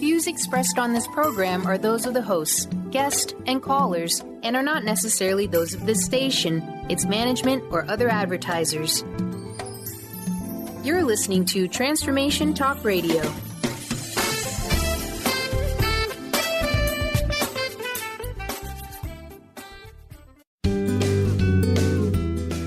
Views expressed on this program are those of the hosts, guests, and callers, and are not necessarily those of this station, its management, or other advertisers. You're listening to Transformation Talk Radio.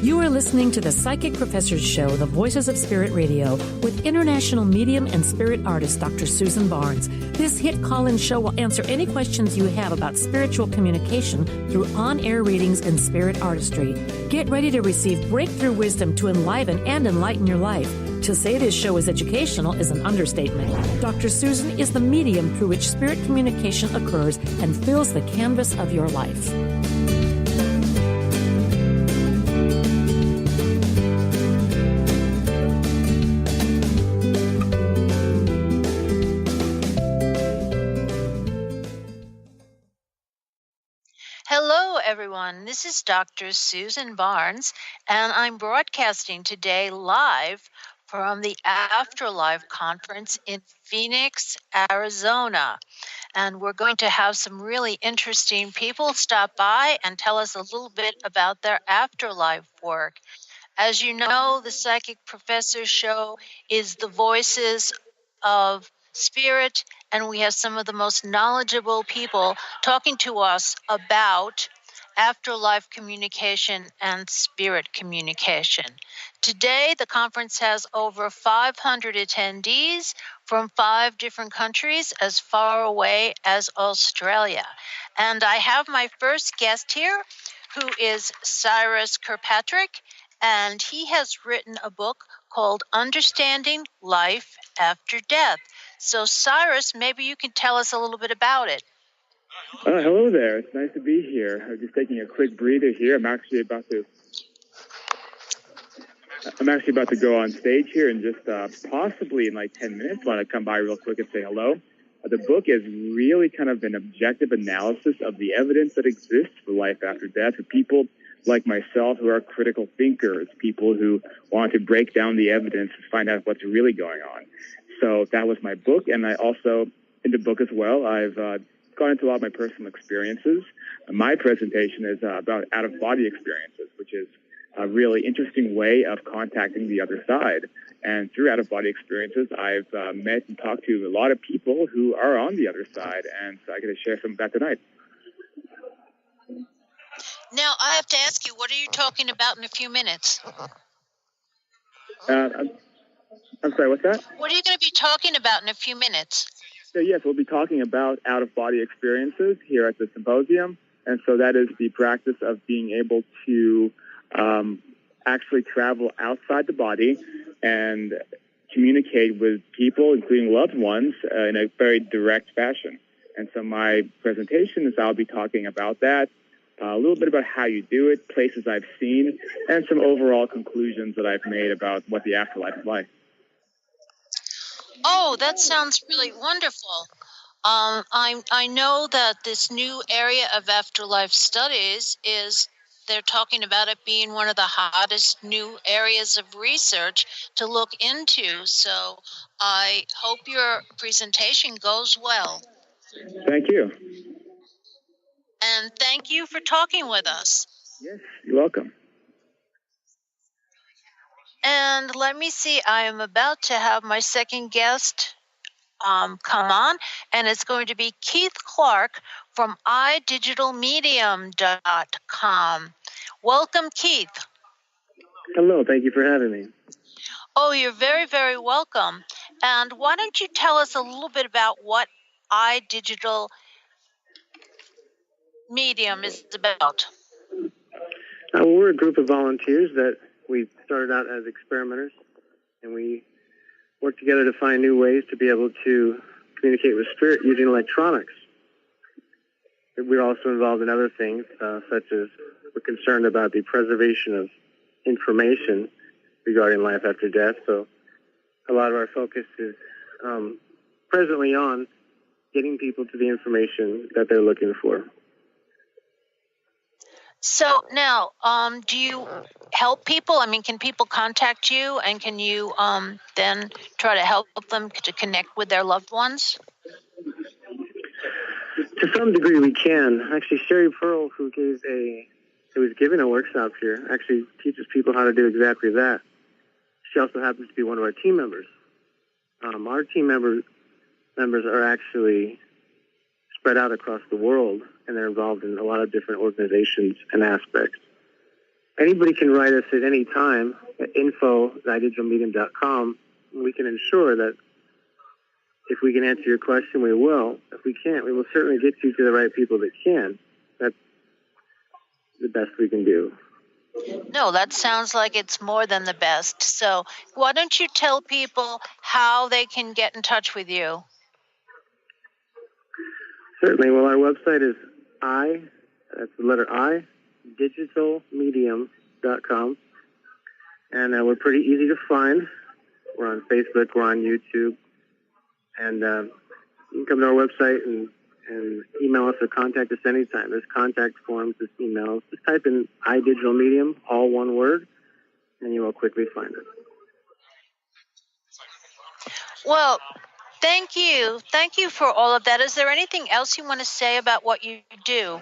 You are listening to the Psychic Professors Show, The Voices of Spirit Radio, with international medium and spirit artist Dr. Susan Barnes. This hit call-in show will answer any questions you have about spiritual communication through on-air readings and spirit artistry. Get ready to receive breakthrough wisdom to enliven and enlighten your life. To say this show is educational is an understatement. Dr. Susan is the medium through which spirit communication occurs and fills the canvas of your life. Hello, everyone. This is Dr. Susan Barnes, and I'm broadcasting today live from the Afterlife conference in Phoenix, Arizona. And we're going to have some really interesting people stop by and tell us a little bit about their afterlife work. As you know, the Psychic Professor Show is the voices of spirit, and we have some of the most knowledgeable people talking to us about afterlife communication and spirit communication. Today, the conference has over 500 attendees from 5 different countries as far away as Australia. And I have my first guest here, who is Cyrus Kirkpatrick, and he has written a book called Understanding Life After Death. So, Cyrus, maybe you can tell us a little bit about it. Hello there. It's nice to be here. I'm just taking a quick breather here. I'm actually about to go on stage here and just possibly in like 10 minutes want to come by real quick and say hello. The book is really kind of an objective analysis of the evidence that exists for life after death for people like myself who are critical thinkers, people who want to break down the evidence and find out what's really going on. So that was my book, and I also, in the book as well, I've gone into a lot of my personal experiences. My presentation is about out-of-body experiences, which is a really interesting way of contacting the other side. And through out-of-body experiences, I've met and talked to a lot of people who are on the other side, and so I get to share some of that tonight. Now, I have to ask you, what are you talking about in a few minutes? I'm sorry, what's that? What are you going to be talking about in a few minutes? So yes, we'll be talking about out-of-body experiences here at the Symposium. And so that is the practice of being able to actually travel outside the body and communicate with people, including loved ones, in a very direct fashion. And so my presentation is I'll be talking about that, a little bit about how you do it, places I've seen, and some overall conclusions that I've made about what the afterlife is like. Oh, that sounds really wonderful. I know that this new area of afterlife studies they're talking about it being one of the hottest new areas of research to look into. So I hope your presentation goes well. Thank you. And thank you for talking with us. Yes, you're welcome. And let me see, I am about to have my second guest come on, and it's going to be Keith Clark from idigitalmedium.com. Welcome, Keith. Hello, thank you for having me. Oh, you're very, very welcome. And why don't you tell us a little bit about what iDigital Medium is about? We're a group of volunteers that we started out as experimenters, and we work together to find new ways to be able to communicate with spirit using electronics. We're also involved in other things, such as we're concerned about the preservation of information regarding life after death. So a lot of our focus is presently on getting people to the information that they're looking for. So now, do you help people? I mean, can people contact you, and can you then try to help them to connect with their loved ones? To some degree, we can. Actually, Sherry Pearl, who was giving a workshop here, actually teaches people how to do exactly that. She also happens to be one of our team members. Our team members are actually spread out across the world, and they're involved in a lot of different organizations and aspects. Anybody can write us at any time at info@idigitalmedium.com. We can ensure that if we can answer your question, we will. If we can't, we will certainly get you to the right people that can. That's the best we can do. No, that sounds like it's more than the best. So why don't you tell people how they can get in touch with you? Certainly. Well, our website is that's the letter I, digitalmedium.com. And we're pretty easy to find. We're on Facebook, we're on YouTube. And you can come to our website and email us or contact us anytime. There's contact forms, there's emails. Just type in iDigitalMedium, all one word, and you will quickly find it. Well, thank you. Thank you for all of that. Is there anything else you want to say about what you do?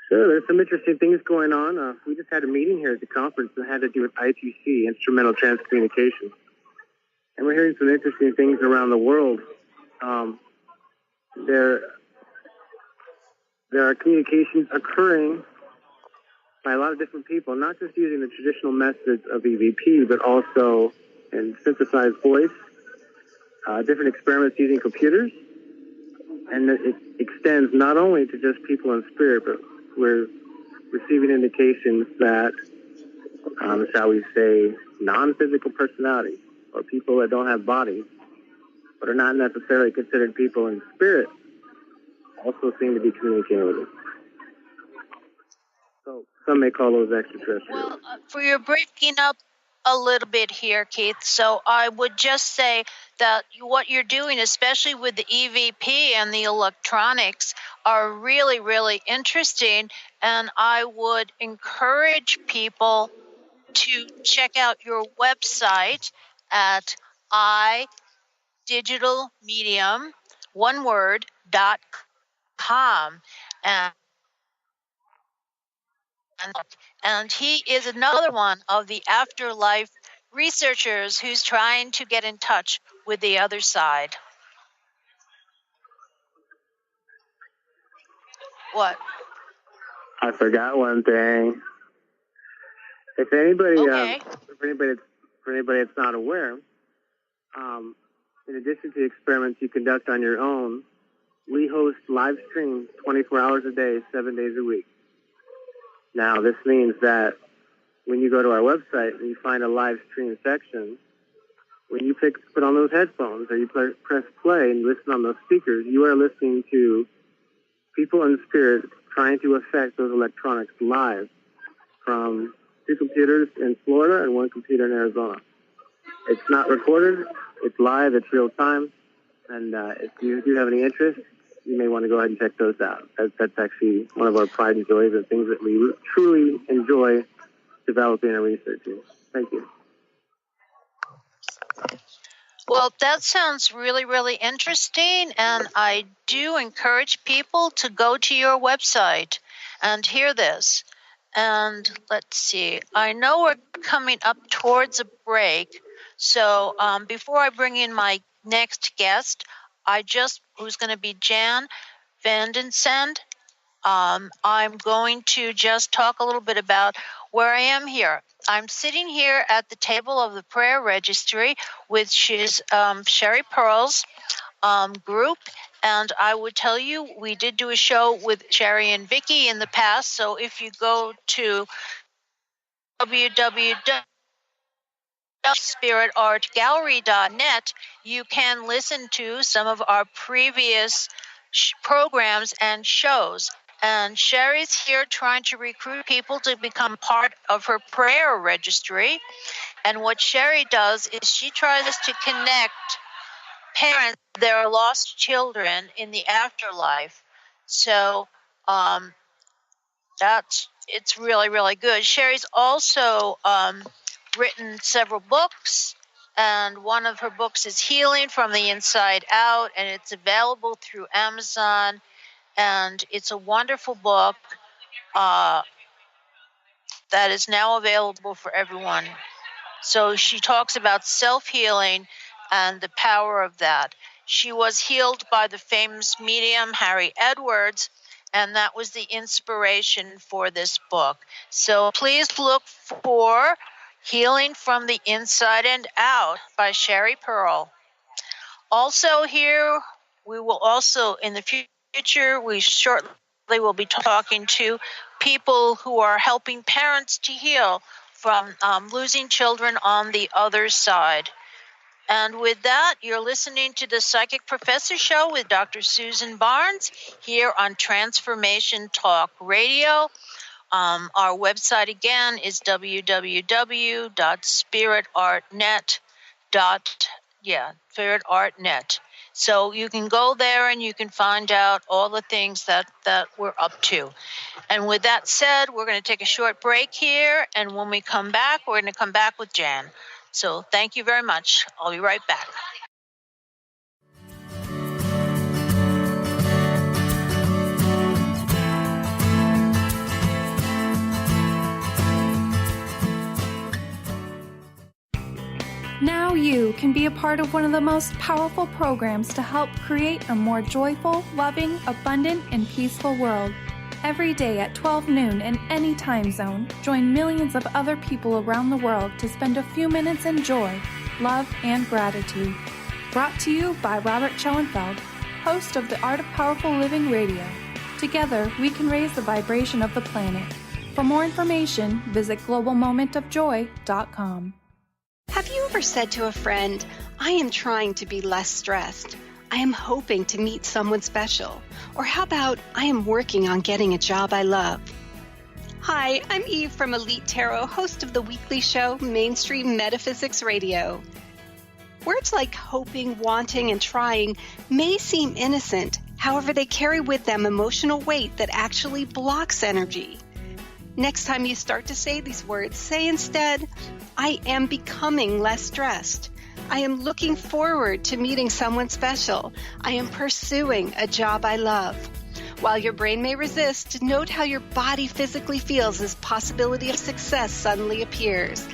Sure, there's some interesting things going on. We just had a meeting here at the conference that had to do with ITC, Instrumental Transcommunication. And we're hearing some interesting things around the world. There are communications occurring by a lot of different people, not just using the traditional methods of EVP, but also in synthesized voice, different experiments using computers. And it extends not only to just people in spirit, but we're receiving indications that, shall we say, non-physical personalities, or people that don't have bodies, but are not necessarily considered people in spirit, also seem to be communicating with us. So some may call those extraterrestrials. Well, for your breaking up a little bit here, Keith, so I would just say that what you're doing, especially with the EVP and the electronics, are really, really interesting, and I would encourage people to check out your website at iDigitalMedium, one word, .com. And he is another one of the Afterlife researchers who's trying to get in touch with the other side. What? I forgot one thing. If anybody, Okay. for anybody that's not aware, in addition to the experiments you conduct on your own, we host live streams 24 hours a day, 7 days a week. Now, this means that when you go to our website and you find a live stream section, when you put on those headphones or you press play and listen on those speakers, you are listening to people in spirit trying to affect those electronics live from 2 computers in Florida and 1 computer in Arizona. It's not recorded. It's live. It's real time. And if you do have any interest, you may want to go ahead and check those out. That's actually one of our pride and joys and things that we truly enjoy developing and researching. Thank you. Well, that sounds really, really interesting, and I do encourage people to go to your website and hear this. And let's see, I know we're coming up towards a break, so before I bring in my next guest, who's going to be Jan Vandensend, I'm going to just talk a little bit about where I am here. I'm sitting here at the table of the prayer registry, which is Sherry Pearl's group. And I would tell you, we did do a show with Sherry and Vicky in the past. So if you go to www.spiritartgallery.net, you can listen to some of our previous programs and shows. And Sherry's here trying to recruit people to become part of her prayer registry. And what Sherry does is she tries to connect parents, their lost children in the afterlife. So it's really, really good. Sherry's also written several books, And one of her books is Healing from the Inside Out, and it's available through Amazon. And it's a wonderful book that is now available for everyone. So she talks about self-healing and the power of that. She was healed by the famous medium Harry Edwards, and that was the inspiration for this book. So please look for Healing from the Inside and Out by Sherry Pearl. Also here, we will also, in the future, we shortly will be talking to people who are helping parents to heal from losing children on the other side. And with that, you're listening to the Psychic Professor Show with Dr. Susan Barnes here on Transformation Talk Radio. Our website again is www.spiritartnet.net. So you can go there and you can find out all the things that we're up to. And with that said, we're going to take a short break here. And when we come back, we're going to come back with Jan. So thank you very much. I'll be right back. Now you can be a part of one of the most powerful programs to help create a more joyful, loving, abundant, and peaceful world. Every day at 12 noon in any time zone, join millions of other people around the world to spend a few minutes in joy, love, and gratitude. Brought to you by Robert Schoenfeld, host of The Art of Powerful Living Radio. Together, we can raise the vibration of the planet. For more information, visit globalmomentofjoy.com. Have you ever said to a friend, I am trying to be less stressed. I am hoping to meet someone special. Or how about, I am working on getting a job I love. Hi, I'm Eve from Elite Tarot, host of the weekly show Mainstream Metaphysics Radio. Words like hoping, wanting, and trying may seem innocent. However, they carry with them emotional weight that actually blocks energy. Next time you start to say these words, say instead, I am becoming less stressed. I am looking forward to meeting someone special. I am pursuing a job I love. While your brain may resist, note how your body physically feels as possibility of success suddenly appears.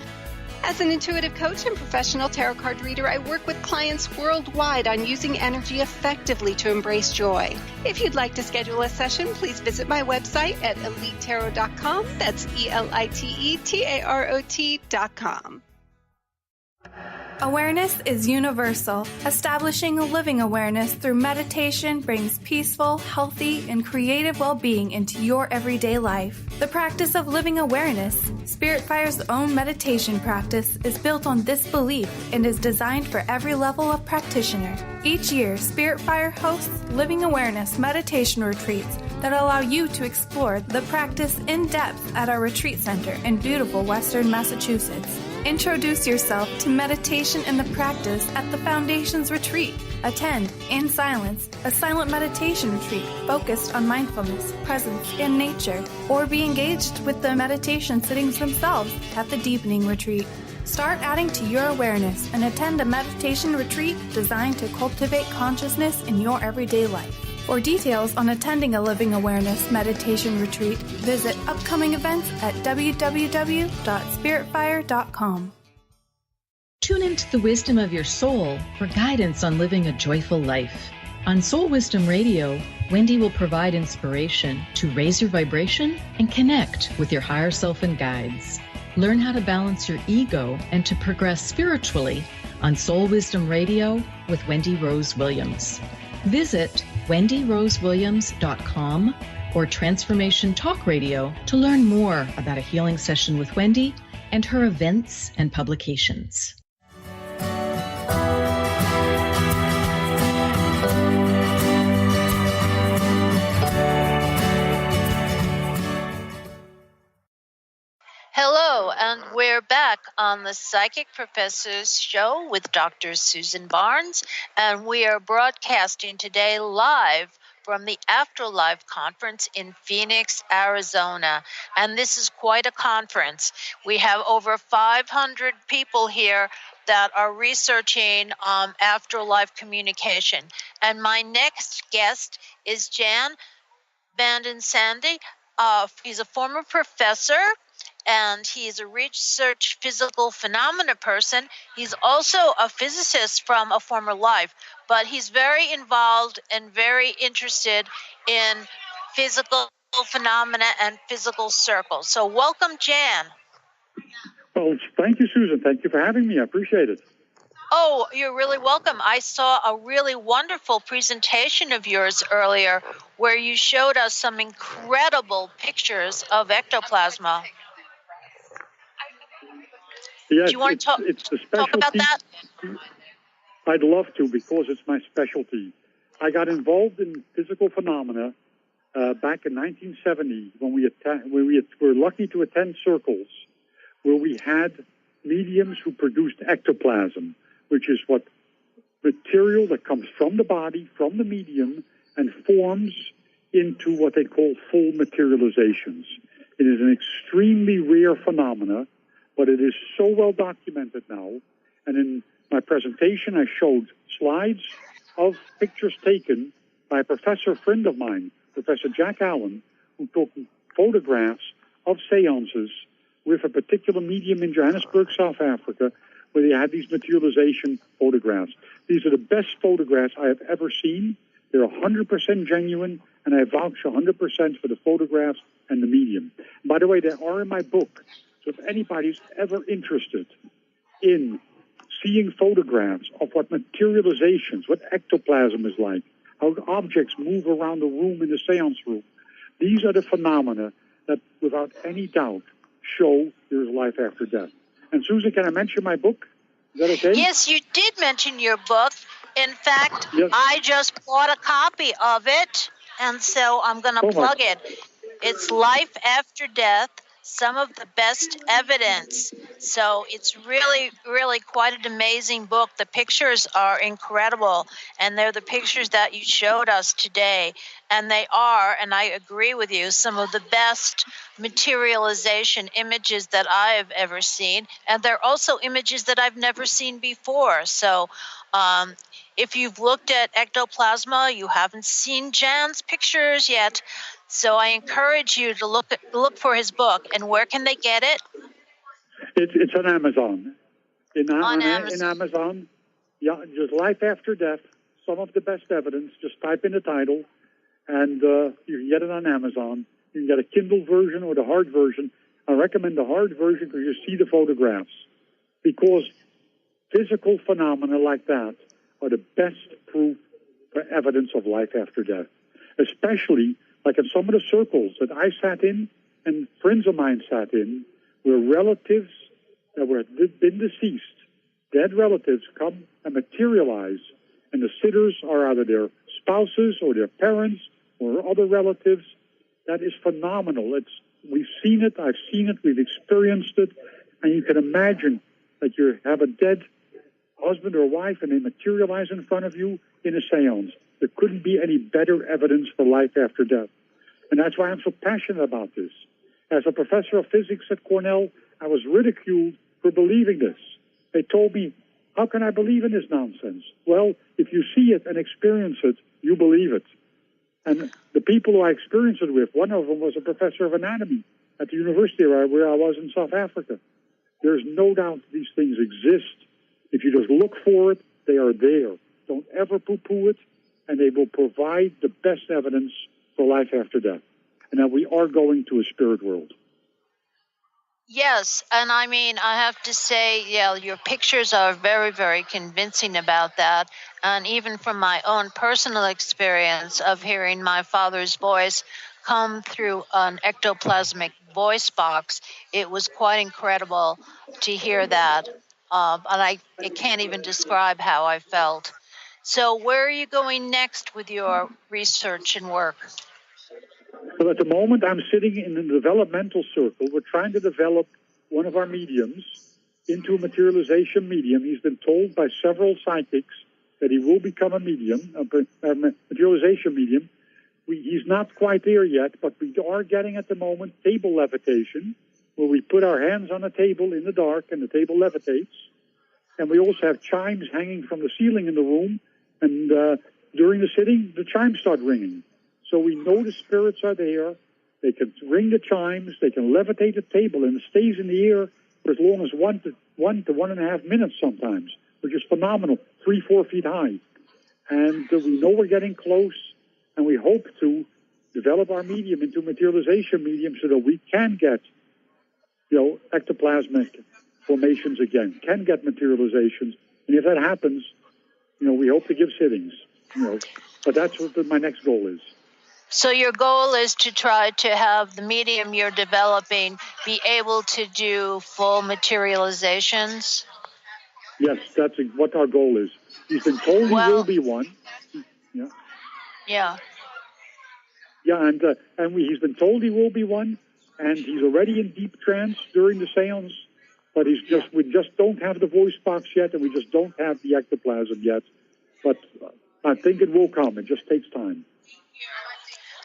As an intuitive coach and professional tarot card reader, I work with clients worldwide on using energy effectively to embrace joy. If you'd like to schedule a session, please visit my website at elitetarot.com. That's ELITETAROT.com. Awareness is universal. Establishing a living awareness through meditation brings peaceful, healthy, and creative well-being into your everyday life. The practice of living awareness, Spirit Fire's own meditation practice, is built on this belief and is designed for every level of practitioner. Each year, Spirit Fire hosts living awareness meditation retreats that allow you to explore the practice in depth at our retreat center in beautiful Western Massachusetts. Introduce yourself to meditation and the practice at the Foundation's retreat. Attend, in silence, a silent meditation retreat focused on mindfulness, presence, and nature, or be engaged with the meditation sittings themselves at the Deepening Retreat. Start adding to your awareness and attend a meditation retreat designed to cultivate consciousness in your everyday life. For details on attending a Living Awareness meditation retreat, visit upcoming events at www.spiritfire.com. Tune into the wisdom of your soul for guidance on living a joyful life. On Soul Wisdom Radio, Wendy will provide inspiration to raise your vibration and connect with your higher self and guides. Learn how to balance your ego and to progress spiritually on Soul Wisdom Radio with Wendy Rose Williams. Visit wendyrosewilliams.com or Transformation Talk Radio to learn more about a healing session with Wendy and her events and publications. Hello, and we're back on the Psychic Professor's Show with Dr. Susan Barnes, and we are broadcasting today live from the Afterlife Conference in Phoenix, Arizona. And this is quite a conference. We have over 500 people here that are researching afterlife communication. And my next guest is Jan Vanden Sandy. He's a former professor, and he's a research physical phenomena person. He's also a physicist from a former life, but he's very involved and very interested in physical phenomena and physical circles. So welcome, Jan. Well, thank you, Susan. Thank you for having me. I appreciate it. Oh, you're really welcome. I saw a really wonderful presentation of yours earlier where you showed us some incredible pictures of ectoplasma. Yes, Do you want to talk about that? I'd love to, because it's my specialty. I got involved in physical phenomena back in 1970 when we were lucky to attend circles where we had mediums who produced ectoplasm, which is what material that comes from the body, from the medium, and forms into what they call full materializations. It is an extremely rare phenomena, but it is so well documented now. And in my presentation, I showed slides of pictures taken by a professor friend of mine, Professor Jack Allen, who took photographs of seances with a particular medium in Johannesburg, South Africa, where they had these materialization photographs. These are the best photographs I have ever seen. They're 100% genuine, and I vouch 100% for the photographs and the medium. By the way, they are in my book, so if anybody's ever interested in seeing photographs of what materializations, what ectoplasm is like, how objects move around the room in the seance room, these are the phenomena that, without any doubt, show there is life after death. And Susan, can I mention my book? Is that okay? Yes, you did mention your book. In fact, yes. I just bought a copy of it, and so I'm going to plug it. It's Life After Death, Some of the Best Evidence. So it's really, really quite an amazing book. The pictures are incredible, and they're the pictures that you showed us today. And they are, and I agree with you, some of the best materialization images that I have ever seen. And they're also images that I've never seen before. So if you've looked at ectoplasma, you haven't seen Jan's pictures yet. So I encourage you to look for his book. And where can they get it? It's on Amazon. On Amazon. In Amazon, yeah, just Life After Death, Some of the Best Evidence. Just type in the title, and you can get it on Amazon. You can get a Kindle version or the hard version. I recommend the hard version because you see the photographs. Because physical phenomena like that are the best proof for evidence of life after death. Especially like in some of the circles that I sat in and friends of mine sat in, where relatives that were been deceased, dead relatives, come and materialize, and the sitters are either their spouses or their parents or other relatives. That is phenomenal. We've seen it, I've seen it, we've experienced it, and you can imagine that you have a dead husband or wife and they materialize in front of you in a seance. There couldn't be any better evidence for life after death. And that's why I'm so passionate about this. As a professor of physics at Cornell, I was ridiculed for believing this. They told me, how can I believe in this nonsense? Well, if you see it and experience it, you believe it. And the people who I experienced it with, one of them was a professor of anatomy at the university where I was in South Africa. There's no doubt these things exist. If you just look for it, they are there. Don't ever poo-poo it, and they will provide the best evidence for life after death, and that we are going to a spirit world. Yes, and I mean, I have to say, yeah, your pictures are very, very convincing about that. And even from my own personal experience of hearing my father's voice come through an ectoplasmic voice box, it was quite incredible to hear that. And I can't even describe how I felt. So where are you going next with your research and work? Well, at the moment, I'm sitting in the developmental circle. We're trying to develop one of our mediums into a materialization medium. He's been told by several psychics that he will become a medium, a materialization medium. He's not quite there yet, but we are getting at the moment table levitation, where we put our hands on a table in the dark and the table levitates. And we also have chimes hanging from the ceiling in the room. And during the sitting, the chimes start ringing. So we know the spirits are there. They can ring the chimes. They can levitate the table, and it stays in the air for as long as 1 to 1.5 minutes sometimes, which is phenomenal, 3-4 feet high. And we know we're getting close, and we hope to develop our medium into materialization medium so that we can get, ectoplasmic formations again, can get materializations. And if that happens, we hope to give sittings, But that's what my next goal is. So your goal is to try to have the medium you're developing be able to do full materializations? Yes, that's what our goal is. He's been told he will be one. Yeah. Yeah. Yeah, and he's been told he will be one, and he's already in deep trance during the seance, but we just don't have the voice box yet, and we just don't have the ectoplasm yet. But I think it will come. It just takes time.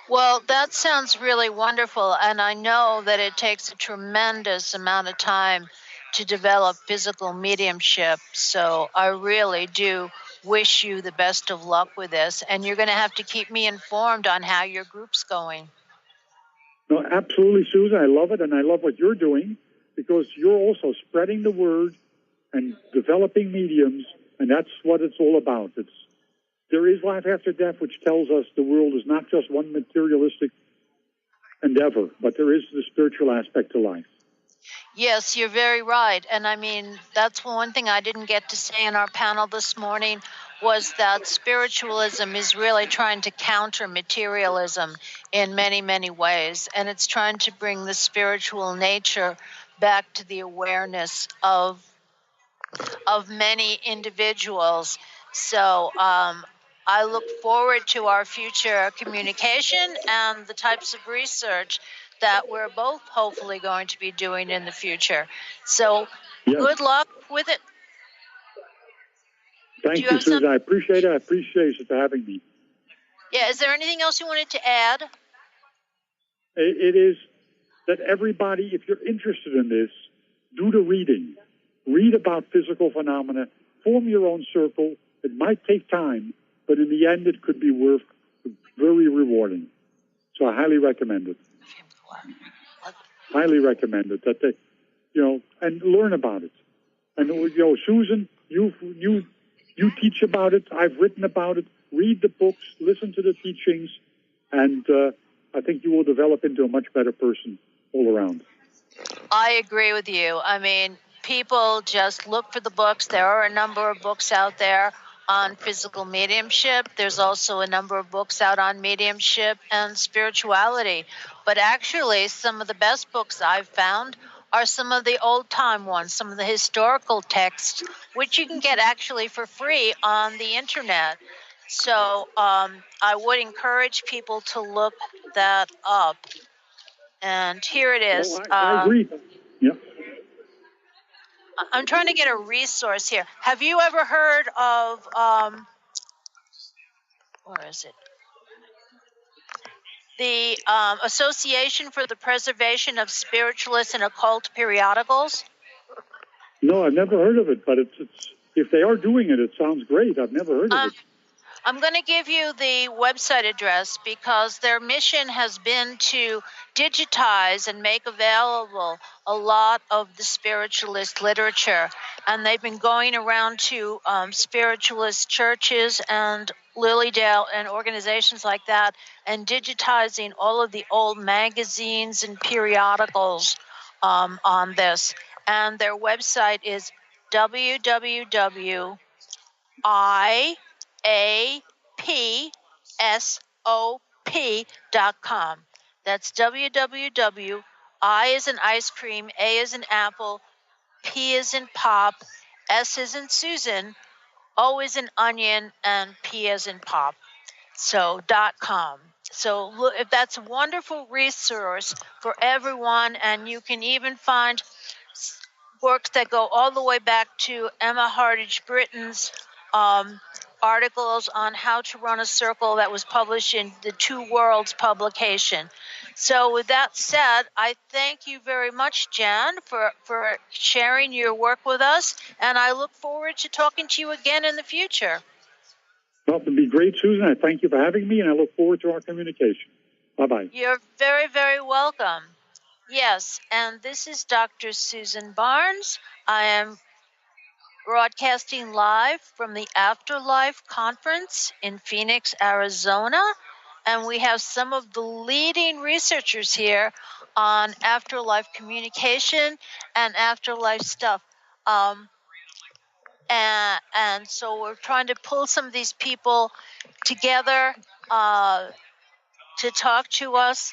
Well, that sounds really wonderful, and I know that it takes a tremendous amount of time to develop physical mediumship, so I really do wish you the best of luck with this, and you're going to have to keep me informed on how your group's going. No, absolutely, Susan. I love it, and I love what you're doing, because you're also spreading the word and developing mediums, and that's what it's all about. There is life after death, which tells us the world is not just one materialistic endeavor, but there is the spiritual aspect to life. Yes, you're very right. And I mean, that's one thing I didn't get to say in our panel this morning was that spiritualism is really trying to counter materialism in many, many ways. And it's trying to bring the spiritual nature back to the awareness of many individuals. So I look forward to our future communication and the types of research that we're both hopefully going to be doing in the future. So Good luck with it. Thank you, Susan. I appreciate it. I appreciate you for having me. Yeah, is there anything else you wanted to add? It is that everybody, if you're interested in this, do the reading. Read about physical phenomena. Form your own circle. It might take time, but in the end, it could be very rewarding. So I highly recommend it. Highly recommend it. That they, and learn about it. And Susan, you teach about it. I've written about it. Read the books. Listen to the teachings, and I think you will develop into a much better person all around. I agree with you. I mean, people just look for the books. There are a number of books out there on physical mediumship. There's also a number of books out on mediumship and spirituality. But actually, some of the best books I've found are some of the old-time ones, some of the historical texts, which you can get actually for free on the internet. So I would encourage people to look that up. And here it is. I agree. Yeah. I'm trying to get a resource here. Have you ever heard of, where is it? The Association for the Preservation of Spiritualist and Occult Periodicals? No, I've never heard of it, but it's if they are doing it, it sounds great. I've never heard of it. I'm going to give you the website address because their mission has been to digitize and make available a lot of the spiritualist literature. And they've been going around to spiritualist churches and Lilydale and organizations like that and digitizing all of the old magazines and periodicals on this. And their website is www.iapsop.com. That's www. I is in ice cream, A is in apple, P is in pop, S is in Susan, O is in onion, and P is in pop. So .com. So look, if that's a wonderful resource for everyone, and you can even find works that go all the way back to Emma Hardage Britton's articles on how to run a circle that was published in the Two Worlds publication. So with that said, I thank you very much, Jan, for sharing your work with us, and I look forward to talking to you again in the future. Well, it'd be great, Susan. I thank you for having me, and I look forward to our communication. Bye-bye. You're very, very welcome. Yes, and this is Dr. Susan Barnes. I am broadcasting live from the Afterlife conference in Phoenix, Arizona, and we have some of the leading researchers here on afterlife communication and afterlife stuff. And so we're trying to pull some of these people together to talk to us,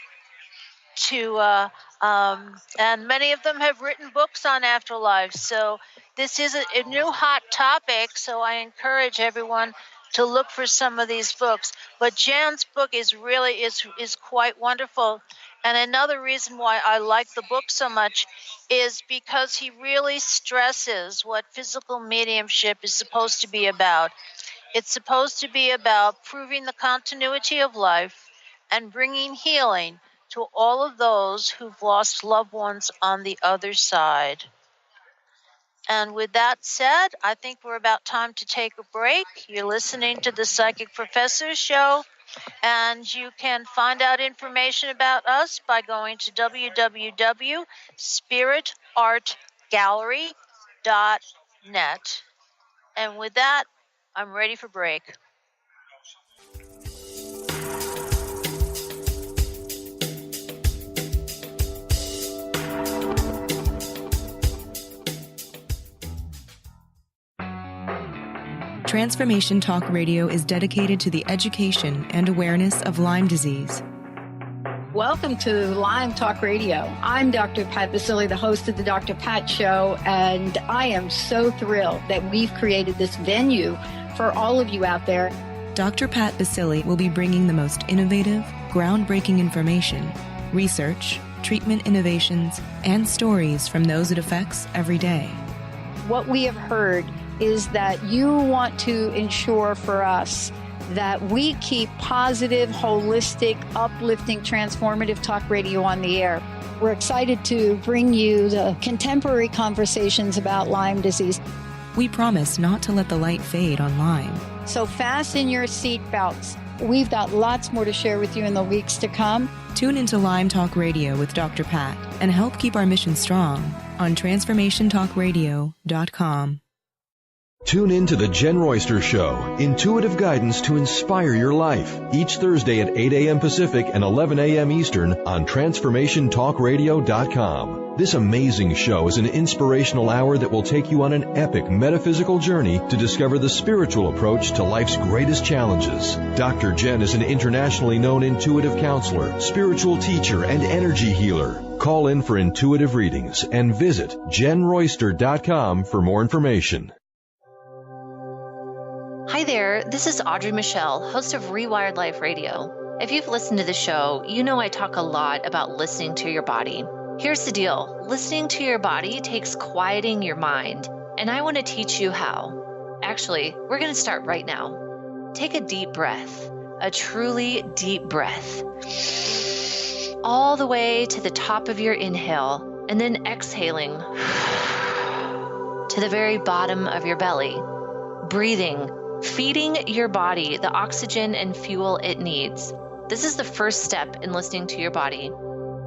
and many of them have written books on afterlife. So this is a new hot topic, so I encourage everyone to look for some of these books. But Jan's book is really is quite wonderful. And another reason why I like the book so much is because he really stresses what physical mediumship is supposed to be about. It's supposed to be about proving the continuity of life and bringing healing to all of those who've lost loved ones on the other side. And with that said, I think we're about time to take a break. You're listening to the Psychic Professor Show, and you can find out information about us by going to www.spiritartgallery.net. And with that, I'm ready for break. Transformation Talk Radio is dedicated to the education and awareness of Lyme disease. Welcome to Lyme Talk Radio. I'm Dr. Pat Basile, the host of the Dr. Pat Show, and I am so thrilled that we've created this venue for all of you out there. Dr. Pat Basile will be bringing the most innovative, groundbreaking information, research, treatment innovations, and stories from those it affects every day. What we have heard is that you want to ensure for us that we keep positive, holistic, uplifting, transformative talk radio on the air. We're excited to bring you the contemporary conversations about Lyme disease. We promise not to let the light fade on Lyme. So fasten your seat belts. We've got lots more to share with you in the weeks to come. Tune into Lyme Talk Radio with Dr. Pat and help keep our mission strong on TransformationTalkRadio.com. Tune in to The Jen Royster Show, intuitive guidance to inspire your life, each Thursday at 8 a.m. Pacific and 11 a.m. Eastern on TransformationTalkRadio.com. This amazing show is an inspirational hour that will take you on an epic metaphysical journey to discover the spiritual approach to life's greatest challenges. Dr. Jen is an internationally known intuitive counselor, spiritual teacher, and energy healer. Call in for intuitive readings and visit JenRoyster.com for more information. Hi there, this is Audrey Michelle, host of Rewired Life Radio. If you've listened to the show, you know I talk a lot about listening to your body. Here's the deal. Listening to your body takes quieting your mind, and I want to teach you how. Actually, we're going to start right now. Take a deep breath, a truly deep breath, all the way to the top of your inhale, and then exhaling to the very bottom of your belly. Breathing, feeding your body the oxygen and fuel it needs. This is the first step in listening to your body.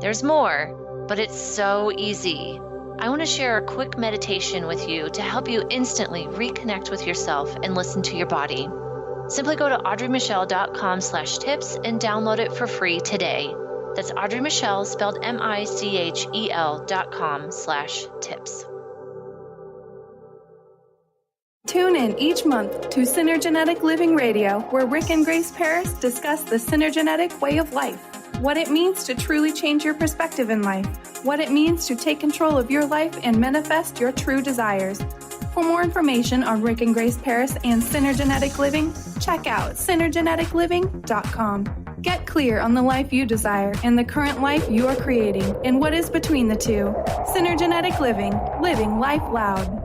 There's more, but it's so easy. I want to share a quick meditation with you to help you instantly reconnect with yourself and listen to your body. Simply go to audreymichelle.com/tips and download it for free today. That's Audrey Michelle, spelled MICHEL.com/tips. Tune in each month to Synergenetic Living Radio, where Rick and Grace Paris discuss the synergenetic way of life, what it means to truly change your perspective in life, what it means to take control of your life and manifest your true desires. For more information on Rick and Grace Paris and Synergenetic Living, check out synergeneticliving.com. Get clear on the life you desire and the current life you are creating and what is between the two. Synergenetic Living, living life loud.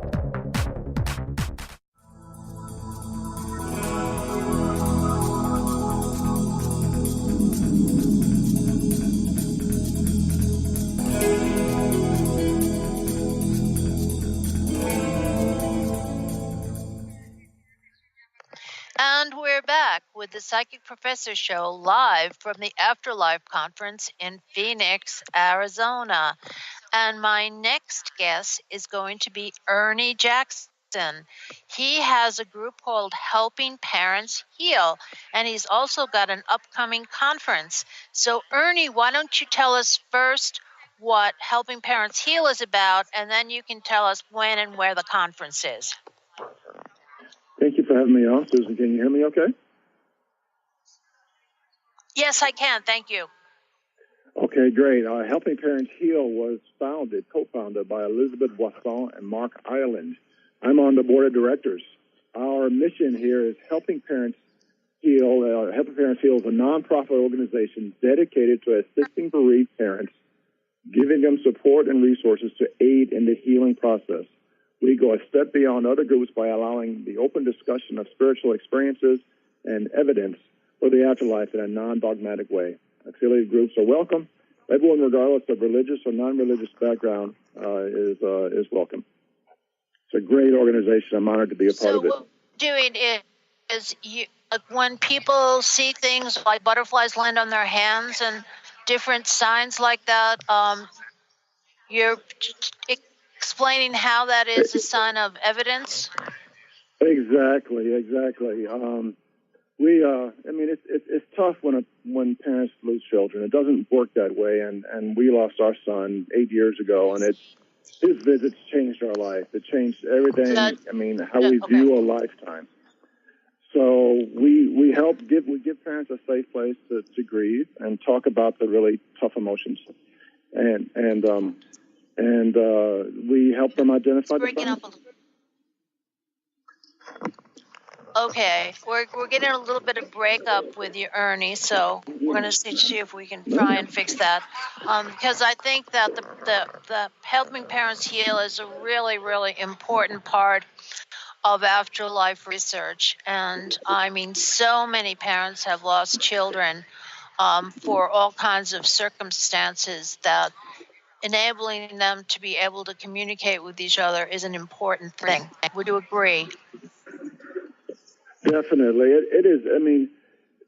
And we're back with the Psychic Professor Show live from the Afterlife Conference in Phoenix, Arizona. And my next guest is going to be Ernie Jackson. He has a group called Helping Parents Heal, and he's also got an upcoming conference. So, Ernie, why don't you tell us first what Helping Parents Heal is about, and then you can tell us when and where the conference is. Thank you for having me on, Susan. Can you hear me okay? Yes, I can. Thank you. Okay, great. Helping Parents Heal was co-founded by Elizabeth Boisson and Mark Ireland. I'm on the board of directors. Our mission here is Helping Parents Heal. Helping Parents Heal is a nonprofit organization dedicated to assisting bereaved parents, giving them support and resources to aid in the healing process. We go a step beyond other groups by allowing the open discussion of spiritual experiences and evidence for the afterlife in a non-dogmatic way. Affiliated groups are welcome. Everyone, regardless of religious or non-religious background, is welcome. It's a great organization. I'm honored to be a part of it. So what you're doing is when people see things like butterflies land on their hands and different signs like that, you're explaining how that is a sign of evidence? Exactly. It's tough when parents lose children. It doesn't work that way, and we lost our son 8 years ago, and his visits changed our life. It changed everything. How we view a lifetime. So we give parents a safe place to grieve and talk about the really tough emotions, and we help them identify the signs. Okay, we're getting a little bit of breakup with you, Ernie, so we're going to see if we can try and fix that. Because I think that the Helping Parents Heal is a really, really important part of afterlife research. And I mean, so many parents have lost children for all kinds of circumstances that enabling them to be able to communicate with each other is an important thing. Would you agree? Definitely, it is. I mean,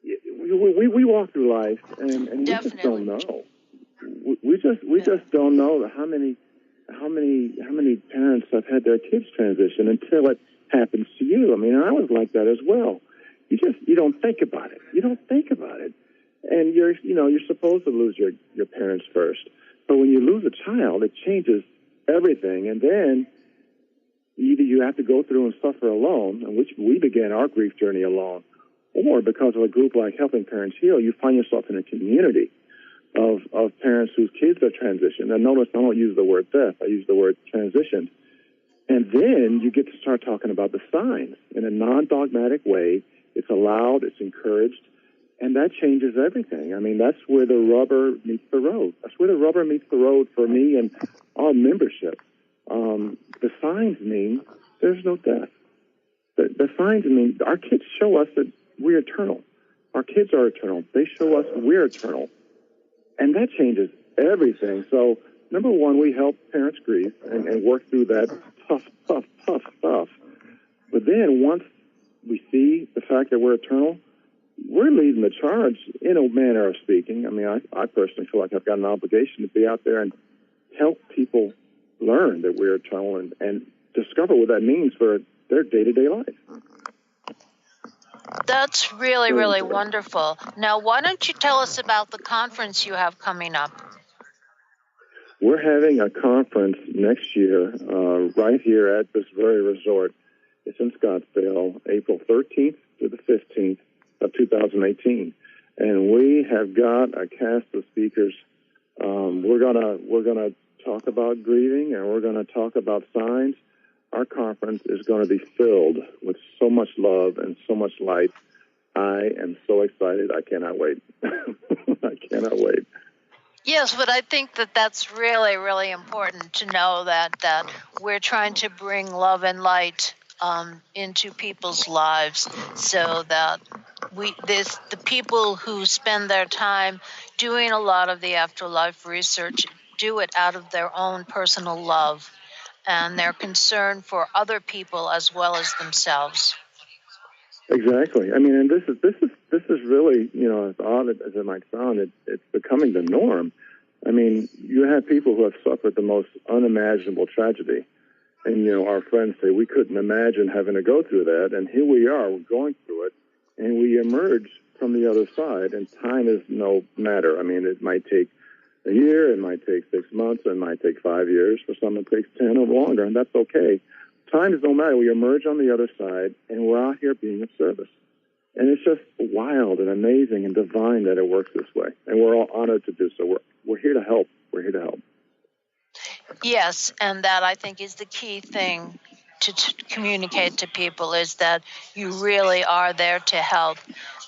we walk through life, and we just don't know. We just don't know how many parents have had their kids transition until it happens to you. I mean, I was like that as well. You don't think about it. And you're supposed to lose your parents first. But when you lose a child, it changes everything, and then either you have to go through and suffer alone, in which we began our grief journey alone, or because of a group like Helping Parents Heal, you find yourself in a community of parents whose kids are transitioned. And notice I don't use the word death, I use the word transitioned. And then you get to start talking about the signs in a non-dogmatic way. It's allowed, it's encouraged, and that changes everything. I mean, that's where the rubber meets the road. That's where the rubber meets the road for me and our membership. The signs mean there's no death. The signs mean our kids show us that we're eternal. Our kids are eternal. They show us we're eternal. And that changes everything. So, number one, we help parents grieve and work through that tough stuff. But then once we see the fact that we're eternal, we're leading the charge in a manner of speaking. I mean, I personally feel like I've got an obligation to be out there and help people learn that we're eternal and discover what that means for their day-to-day life. That's really, really wonderful. Now, why don't you tell us about the conference you have coming up? We're having a conference next year right here at this very resort. It's in Scottsdale, April 13th to the 15th of 2018. And we have got a cast of speakers. We're gonna talk about grieving, and we're going to talk about signs. Our conference is going to be filled with so much love and so much light. I am so excited. I cannot wait. I cannot wait. Yes, but I think that that's really, really important to know that we're trying to bring love and light into people's lives, so that the people who spend their time doing a lot of the afterlife research do it out of their own personal love and their concern for other people as well as themselves. Exactly. I mean, and this is really, as odd as it might sound, it's becoming the norm. I mean, you have people who have suffered the most unimaginable tragedy, and our friends say we couldn't imagine having to go through that, and here we are, we're going through it, and we emerge from the other side, and time is no matter. I mean, it might take a year, it might take 6 months, it might take 5 years. For some, it takes 10 or longer, and that's okay. Time is no matter. We emerge on the other side, and we're out here being of service. And it's just wild and amazing and divine that it works this way. And we're all honored to do so. We're here to help. We're here to help. Yes, and that I think is the key thing to communicate to people, is that you really are there to help.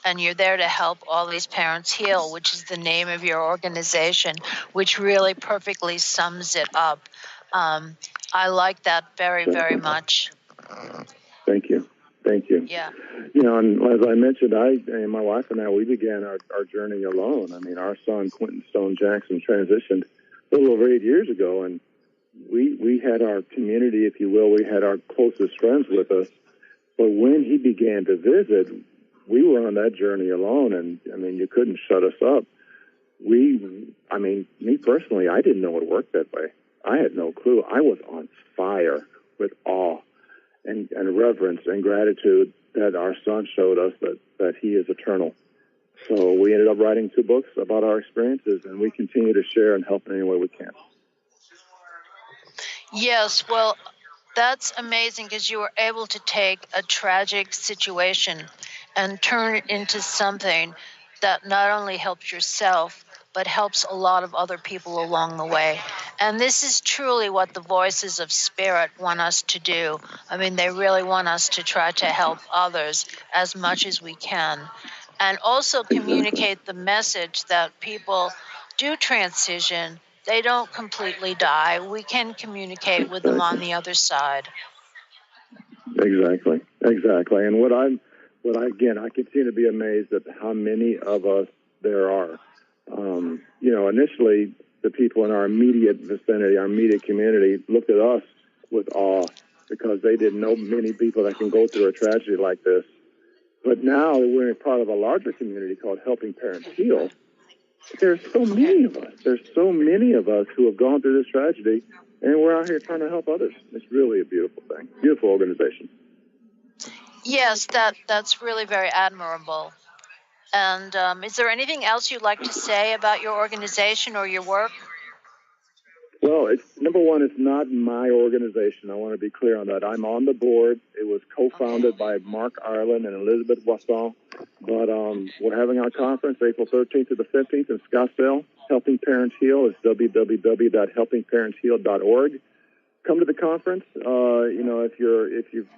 And you're there to help all these parents heal, which is the name of your organization, which really perfectly sums it up. I like that very, very much. Thank you. Yeah. And as I mentioned, and my wife and I, we began our journey alone. I mean, our son, Quentin Stone Jackson, transitioned a little over 8 years ago, and we had our community, if you will. We had our closest friends with us. But when he began to visit, we were on that journey alone, and, I mean, you couldn't shut us up. Me personally, I didn't know it worked that way. I had no clue. I was on fire with awe and reverence and gratitude that our son showed us that he is eternal. So we ended up writing 2 books about our experiences, and we continue to share and help in any way we can. Yes, well, that's amazing, because you were able to take a tragic situation and turn it into something that not only helps yourself, but helps a lot of other people along the way. And this is truly what the Voices of Spirit want us to do. I mean, they really want us to try to help others as much as we can. And also communicate the message that people do transition. They don't completely die. We can communicate with them on the other side. Exactly. And I continue to be amazed at how many of us there are. Initially, the people in our immediate vicinity, our immediate community, looked at us with awe because they didn't know many people that can go through a tragedy like this. But now that we're part of a larger community called Helping Parents Heal, there's so many of us. There's so many of us who have gone through this tragedy, and we're out here trying to help others. It's really a beautiful thing. Beautiful organization. Yes, that's really very admirable. And is there anything else you'd like to say about your organization or your work? Well, number one, it's not my organization. I want to be clear on that. I'm on the board. It was co-founded by Mark Ireland and Elizabeth Boisson. But we're having our conference April 13th to the 15th in Scottsdale. Helping Parents Heal is www.helpingparentsheal.org. Come to the conference. If you've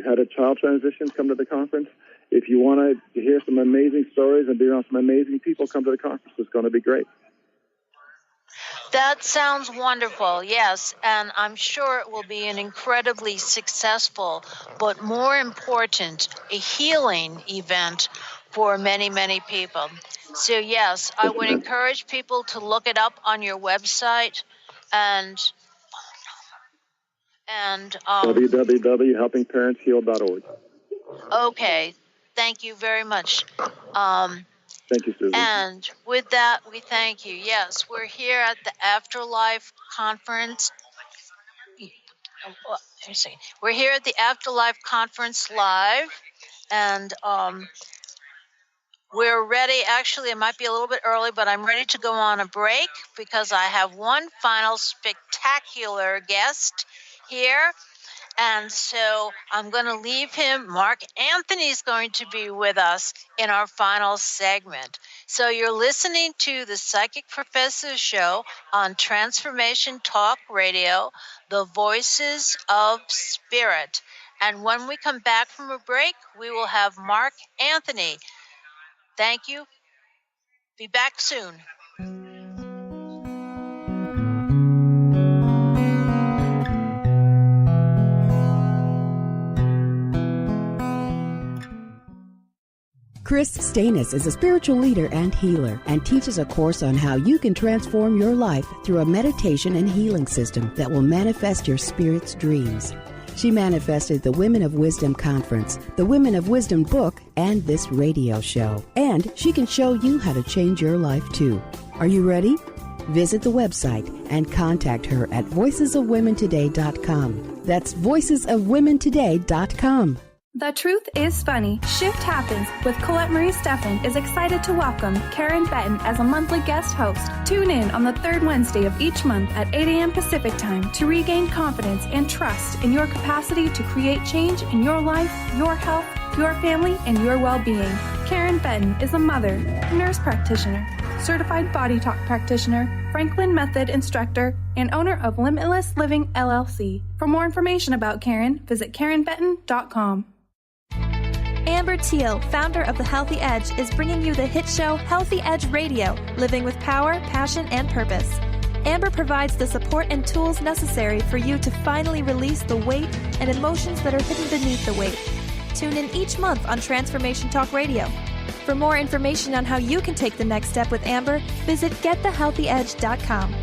had a child transition, come to the conference. If you want to hear some amazing stories and be around some amazing people, come to the conference. It's going to be great. That sounds wonderful, yes, and I'm sure it will be an incredibly successful, but more important, a healing event for many, many people. So, yes, I would encourage people to look it up on your website and www.helpingparentsheal.org. Okay, thank you very much. Thank you, Susan. And with that, we thank you. Yes, we're here at the Afterlife Conference. We're here at the Afterlife Conference live, and we're ready. Actually, it might be a little bit early, but I'm ready to go on a break because I have one final spectacular guest here. And so I'm going to leave him. Mark Anthony's going to be with us in our final segment. So you're listening to the Psychic Professor Show on Transformation Talk Radio, the Voices of Spirit. And when we come back from a break, we will have Mark Anthony. Thank you. Be back soon. Chris Stanis is a spiritual leader and healer and teaches a course on how you can transform your life through a meditation and healing system that will manifest your spirit's dreams. She manifested the Women of Wisdom Conference, the Women of Wisdom book, and this radio show. And she can show you how to change your life too. Are you ready? Visit the website and contact her at voicesofwomentoday.com. That's voicesofwomentoday.com. The Truth is Funny. Shift Happens with Colette Marie Steffen is excited to welcome Karen Benton as a monthly guest host. Tune in on the third Wednesday of each month at 8 a.m. Pacific Time to regain confidence and trust in your capacity to create change in your life, your health, your family, and your well-being. Karen Benton is a mother, nurse practitioner, certified body talk practitioner, Franklin Method instructor, and owner of Limitless Living LLC. For more information about Karen, visit KarenBenton.com. Amber Teal, founder of The Healthy Edge, is bringing you the hit show Healthy Edge Radio, living with power, passion, and purpose. Amber provides the support and tools necessary for you to finally release the weight and emotions that are hidden beneath the weight. Tune in each month on Transformation Talk Radio. For more information on how you can take the next step with Amber, visit getthehealthyedge.com.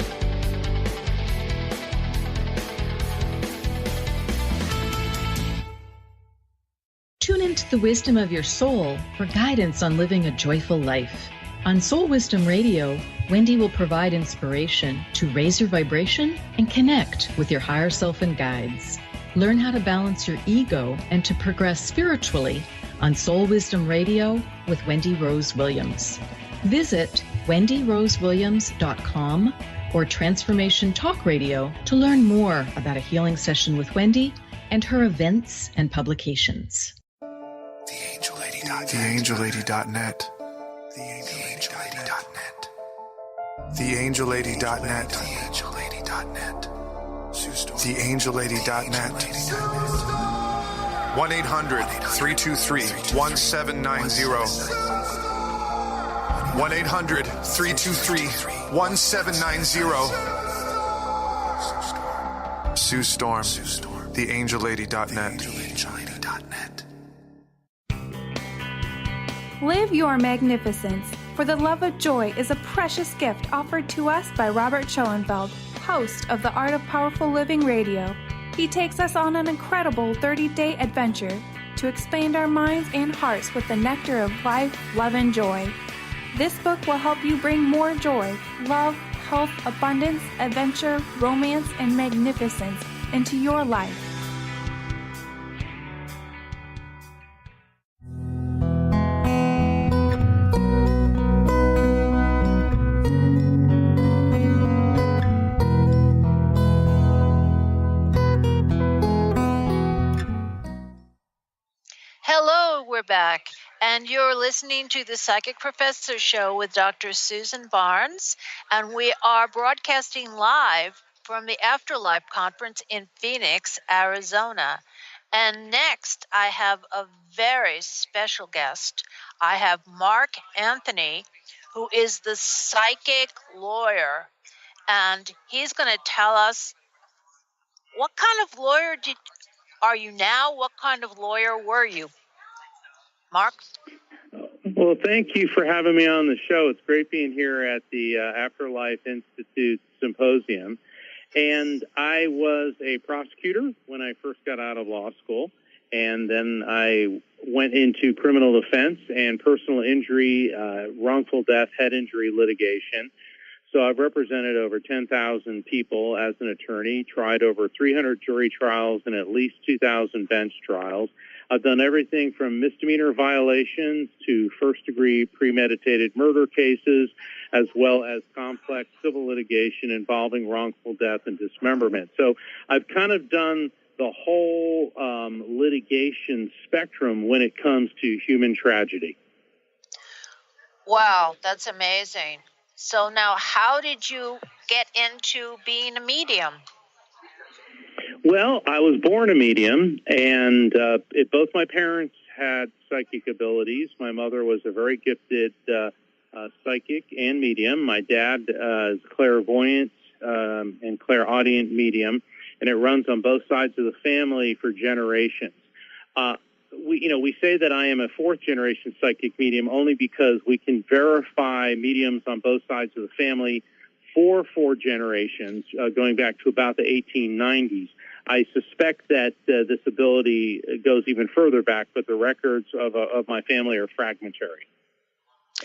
Tune into the wisdom of your soul for guidance on living a joyful life. On Soul Wisdom Radio, Wendy will provide inspiration to raise your vibration and connect with your higher self and guides. Learn how to balance your ego and to progress spiritually on Soul Wisdom Radio with Wendy Rose Williams. Visit wendyrosewilliams.com or Transformation Talk Radio to learn more about a healing session with Wendy and her events and publications. TheAngelLady.net. TheAngelLady.net. TheAngelLady.net. 1-800-323-1790. 1-800-323-1790. Sue Storm. TheAngelLady.net. Live your magnificence, for the love of joy is a precious gift offered to us by Robert Schoenfeld, host of the Art of Powerful Living Radio. He takes us on an incredible 30-day adventure to expand our minds and hearts with the nectar of life, love, and joy. This book will help you bring more joy, love, health, abundance, adventure, romance, and magnificence into your life. Hello, we're back, and you're listening to the Psychic Professor Show with Dr. Susan Barnes, and we are broadcasting live from the Afterlife Conference in Phoenix, Arizona. And next, I have a very special guest. I have Mark Anthony, who is the psychic lawyer, and he's going to tell us what kind of lawyer are you now? What kind of lawyer were you? Mark? Well, thank you for having me on the show. It's great being here at the Afterlife Institute Symposium. And I was a prosecutor when I first got out of law school. And then I went into criminal defense and personal injury, wrongful death, head injury litigation. So I've represented over 10,000 people as an attorney, tried over 300 jury trials and at least 2,000 bench trials. I've done everything from misdemeanor violations to first-degree premeditated murder cases, as well as complex civil litigation involving wrongful death and dismemberment. So I've kind of done the whole litigation spectrum when it comes to human tragedy. Wow, that's amazing. So now, how did you get into being a medium? Well, I was born a medium, and both my parents had psychic abilities. My mother was a very gifted psychic and medium. My dad is clairvoyant and clairaudient medium, and it runs on both sides of the family for generations. We say that I am a fourth-generation psychic medium only because we can verify mediums on both sides of the family for 4 generations, going back to about the 1890s. I suspect that this ability goes even further back, but the records of my family are fragmentary.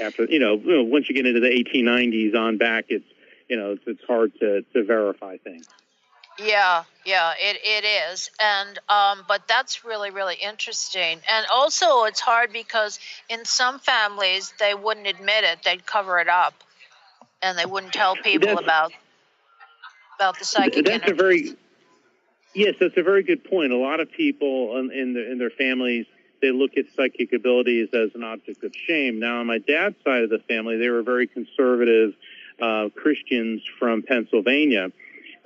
After, once you get into the 1890s on back, it's hard to verify things. Yeah, it is. And but that's really, really interesting. And also it's hard because in some families they wouldn't admit it, they'd cover it up and they wouldn't tell people about the psychic energy. That's a very good point. A lot of people in their families, they look at psychic abilities as an object of shame. Now, on my dad's side of the family, they were very conservative Christians from Pennsylvania,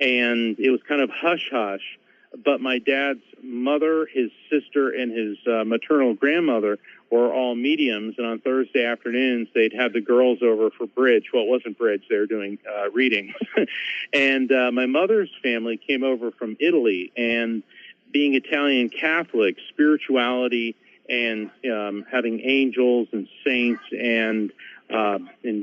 and it was kind of hush-hush. But my dad's mother, his sister, and his maternal grandmother were all mediums, and on Thursday afternoons, they'd have the girls over for bridge. Well, it wasn't bridge. They were doing readings. And my mother's family came over from Italy, and being Italian Catholic, spirituality and having angels and saints and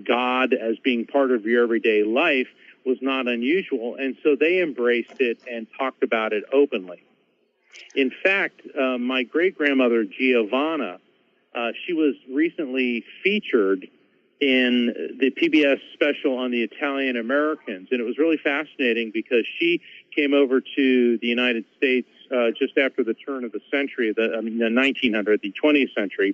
God as being part of your everyday life was not unusual, and so they embraced it and talked about it openly. In fact, my great-grandmother, Giovanna, she was recently featured in the PBS special on the Italian Americans, and it was really fascinating because she came over to the United States just after the turn of the century, the 1900, the 20th century,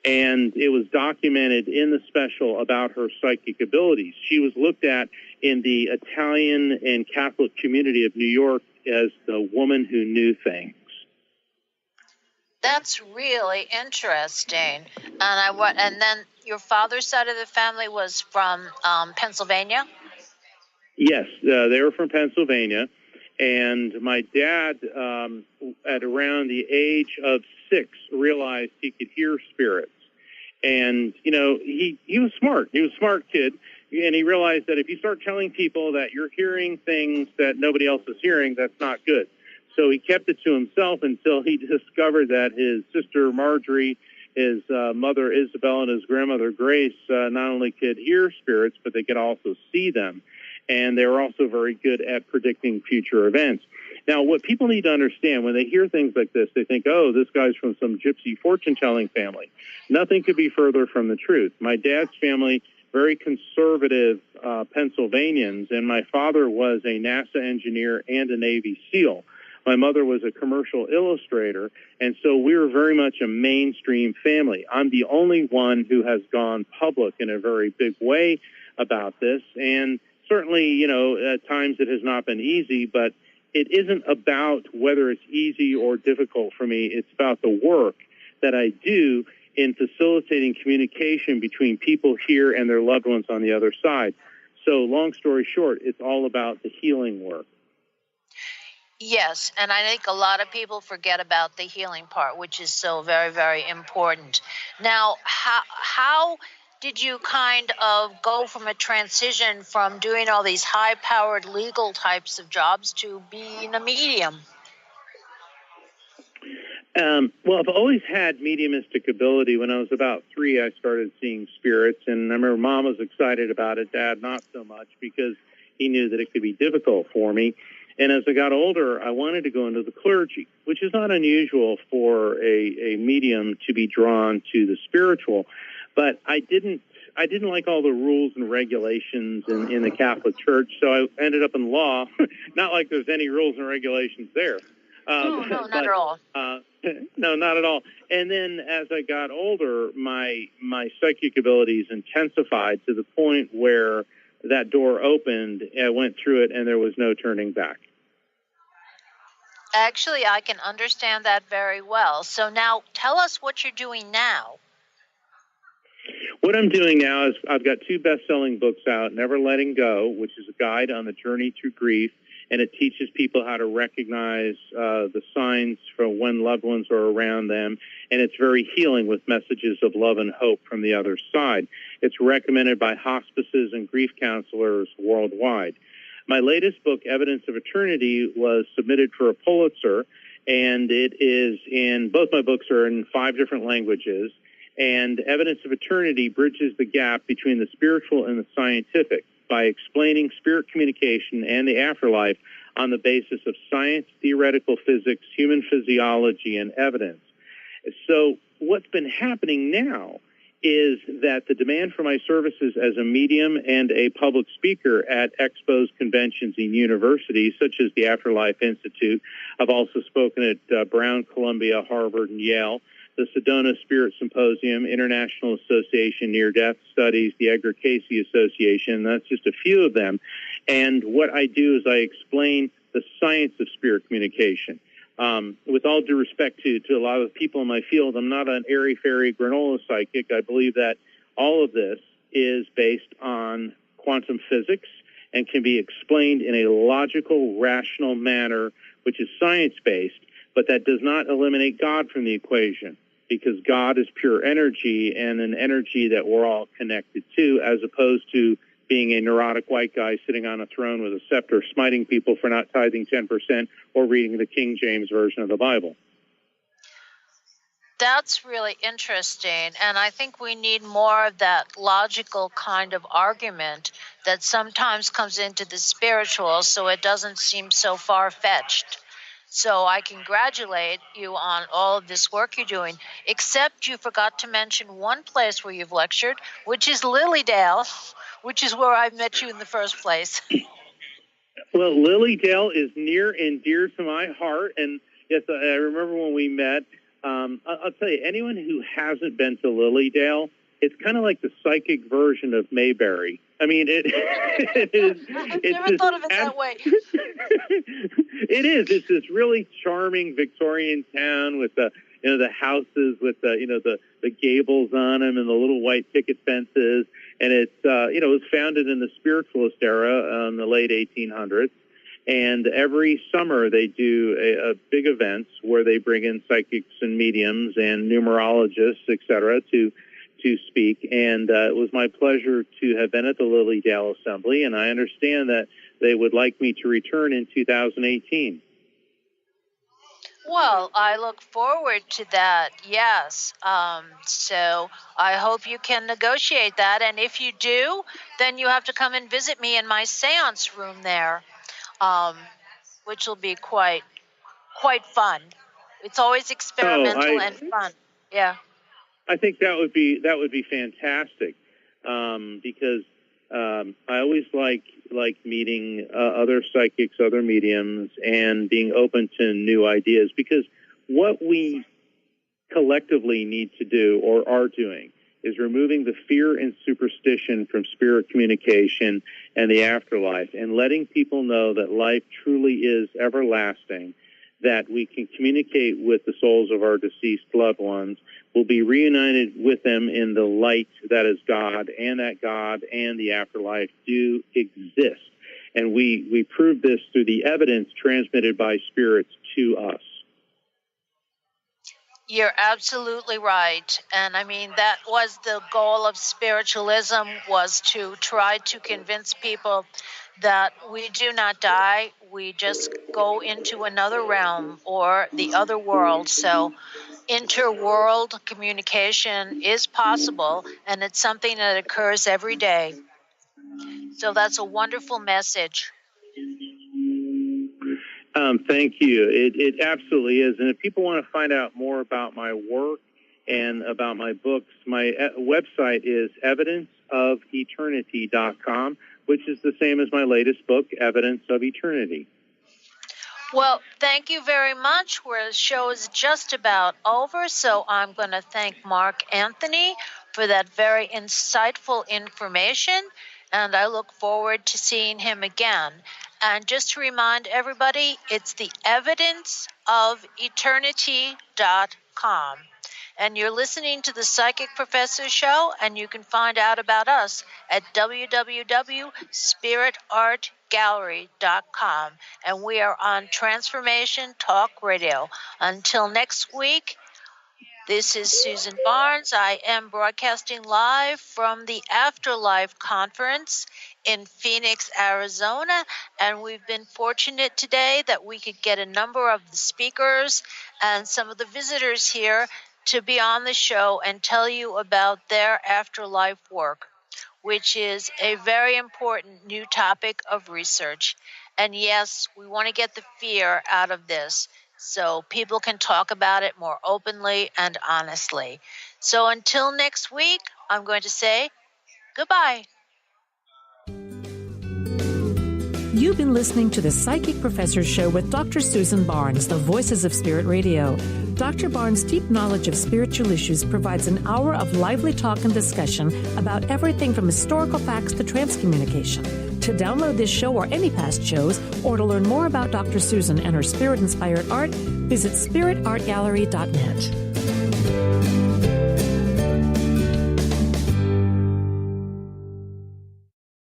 and it was documented in the special about her psychic abilities. She was looked at in the Italian and Catholic community of New York as the woman who knew things. That's really interesting. And then your father's side of the family was from Pennsylvania? Yes, they were from Pennsylvania. And my dad, at around the age of 6, realized he could hear spirits. And, he was smart. He was a smart kid. And he realized that if you start telling people that you're hearing things that nobody else is hearing, that's not good. So he kept it to himself until he discovered that his sister Marjorie, his mother Isabel, and his grandmother Grace not only could hear spirits, but they could also see them. And they were also very good at predicting future events. Now, what people need to understand when they hear things like this, they think, oh, this guy's from some gypsy fortune-telling family. Nothing could be further from the truth. My dad's family, very conservative Pennsylvanians, and my father was a NASA engineer and a Navy SEAL. My mother was a commercial illustrator, and so we were very much a mainstream family. I'm the only one who has gone public in a very big way about this, and certainly, at times it has not been easy, but it isn't about whether it's easy or difficult for me. It's about the work that I do in facilitating communication between people here and their loved ones on the other side. So long story short, it's all about the healing work. Yes, and I think a lot of people forget about the healing part, which is so very, very important. Now, how did you kind of go from a transition from doing all these high-powered legal types of jobs to being a medium? Well, I've always had mediumistic ability. When I was about 3, I started seeing spirits, and I remember Mom was excited about it, Dad not so much, because he knew that it could be difficult for me. And as I got older, I wanted to go into the clergy, which is not unusual for a medium to be drawn to the spiritual. But I didn't like all the rules and regulations in the Catholic Church, so I ended up in law. Not like there's any rules and regulations there. No, not at all. No, not at all. And then as I got older, my psychic abilities intensified to the point where that door opened, I went through it, and there was no turning back. Actually, I can understand that very well. So now tell us what you're doing now. What I'm doing now is I've got 2 best-selling books out, Never Letting Go, which is a guide on the journey through grief, and it teaches people how to recognize the signs for when loved ones are around them, and it's very healing with messages of love and hope from the other side. It's recommended by hospices and grief counselors worldwide. My latest book, Evidence of Eternity, was submitted for a Pulitzer, and it is both my books are in 5 different languages, and Evidence of Eternity bridges the gap between the spiritual and the scientific by explaining spirit communication and the afterlife on the basis of science, theoretical physics, human physiology, and evidence. So what's been happening now is that the demand for my services as a medium and a public speaker at expos, conventions, and universities, such as the Afterlife Institute. I've also spoken at Brown, Columbia, Harvard, and Yale, the Sedona Spirit Symposium, International Association Near-Death Studies, the Edgar Cayce Association. That's just a few of them. And what I do is I explain the science of spirit communication. With all due respect to a lot of the people in my field, I'm not an airy-fairy granola psychic. I believe that all of this is based on quantum physics and can be explained in a logical, rational manner, which is science-based, but that does not eliminate God from the equation, because God is pure energy and an energy that we're all connected to, as opposed to being a neurotic white guy sitting on a throne with a scepter, smiting people for not tithing 10% or reading the King James Version of the Bible. That's really interesting, and I think we need more of that logical kind of argument that sometimes comes into the spiritual, so it doesn't seem so far-fetched. So I congratulate you on all of this work you're doing, except you forgot to mention one place where you've lectured, which is Lilydale, which is where I met you in the first place. Well, Lilydale is near and dear to my heart, and yes, I remember when we met. I'll tell you, anyone who hasn't been to Lilydale, it's kind of like the psychic version of Mayberry. I mean, it is. I've never thought of it that way. It is. It's this really charming Victorian town with the houses with the gables on them and the little white picket fences. And it's it was founded in the spiritualist era in the late 1800s. And every summer they do a big events where they bring in psychics and mediums and numerologists, et cetera, to speak. And it was my pleasure to have been at the Lilydale Assembly, and I understand that they would like me to return in 2018. Well, I look forward to that, yes. So I hope you can negotiate that. And if you do, then you have to come and visit me in my seance room there, which will be quite fun. It's always experimental and fun. Yeah. I think that would be fantastic, because I always like meeting other psychics, other mediums, and being open to new ideas, because what we collectively need to do or are doing is removing the fear and superstition from spirit communication and the afterlife, and letting people know that life truly is everlasting, that we can communicate with the souls of our deceased loved ones. We'll be reunited with them in the light that is God, and that God and the afterlife do exist. And we prove this through the evidence transmitted by spirits to us. You're absolutely right. And I mean, that was the goal of spiritualism, was to try to convince people that we do not die. We just go into another realm or the other world. So interworld communication is possible, and it's something that occurs every day. So that's a wonderful message. Thank you. It absolutely is. And if people want to find out more about my work and about my books, my website is evidenceofeternity.com, which is the same as my latest book, Evidence of Eternity. Well, thank you very much. The show is just about over, so I'm going to thank Mark Anthony for that very insightful information, and I look forward to seeing him again. And just to remind everybody, it's the evidenceofeternity.com. And you're listening to the Psychic Professor Show, and you can find out about us at www.spiritartgallery.com. And we are on Transformation Talk Radio. Until next week, this is Susan Barnes. I am broadcasting live from the Afterlife Conference in Phoenix, Arizona, and we've been fortunate today that we could get a number of the speakers and some of the visitors here to be on the show and tell you about their afterlife work, which is a very important new topic of research. And yes, we want to get the fear out of this so people can talk about it more openly and honestly. So until next week, I'm going to say goodbye. You've been listening to the Psychic Professor's Show with Dr. Susan Barnes, the Voices of Spirit Radio. Dr. Barnes' deep knowledge of spiritual issues provides an hour of lively talk and discussion about everything from historical facts to transcommunication. To download this show or any past shows, or to learn more about Dr. Susan and her spirit-inspired art, visit spiritartgallery.net.